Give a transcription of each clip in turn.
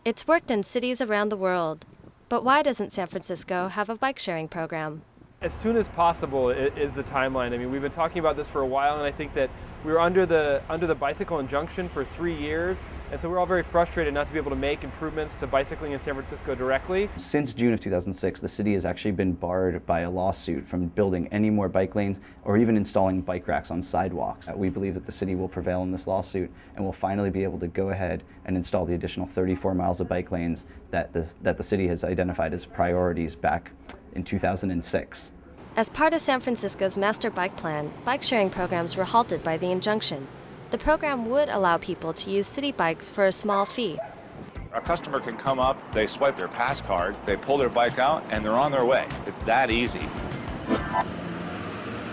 It's worked in cities around the world. But why doesn't San Francisco have a bike-sharing program? As soon as possible is the timeline. I mean, we've been talking about this for a while, and I think that we were under the bicycle injunction for 3 years, and so we're all very frustrated not to be able to make improvements to bicycling in San Francisco directly. Since June of 2006, the city has actually been barred by a lawsuit from building any more bike lanes or even installing bike racks on sidewalks. We believe that the city will prevail in this lawsuit and will finally be able to go ahead and install the additional 34 miles of bike lanes that the city has identified as priorities back in 2006. As part of San Francisco's master bike plan, bike-sharing programs were halted by the injunction. The program would allow people to use city bikes for a small fee. A customer can come up, they swipe their pass card, they pull their bike out, and they're on their way. It's that easy.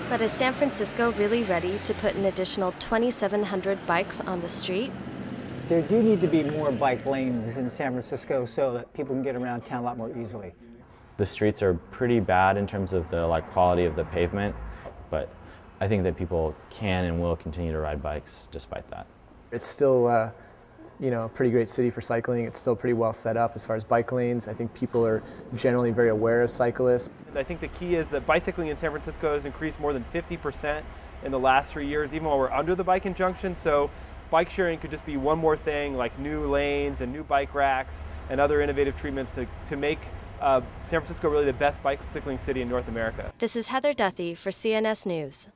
But is San Francisco really ready to put an additional 2,700 bikes on the street? There do need to be more bike lanes in San Francisco so that people can get around town a lot more easily. The streets are pretty bad in terms of the quality of the pavement, but I think that people can and will continue to ride bikes despite that. It's still a pretty great city for cycling. It's still pretty well set up as far as bike lanes. I think people are generally very aware of cyclists. I think the key is that bicycling in San Francisco has increased more than 50% in the last 3 years, even while we're under the bike injunction. So bike sharing could just be one more thing, like new lanes and new bike racks and other innovative treatments to make San Francisco really the best bicycling city in North America. This is Heather Duthie for CNS News.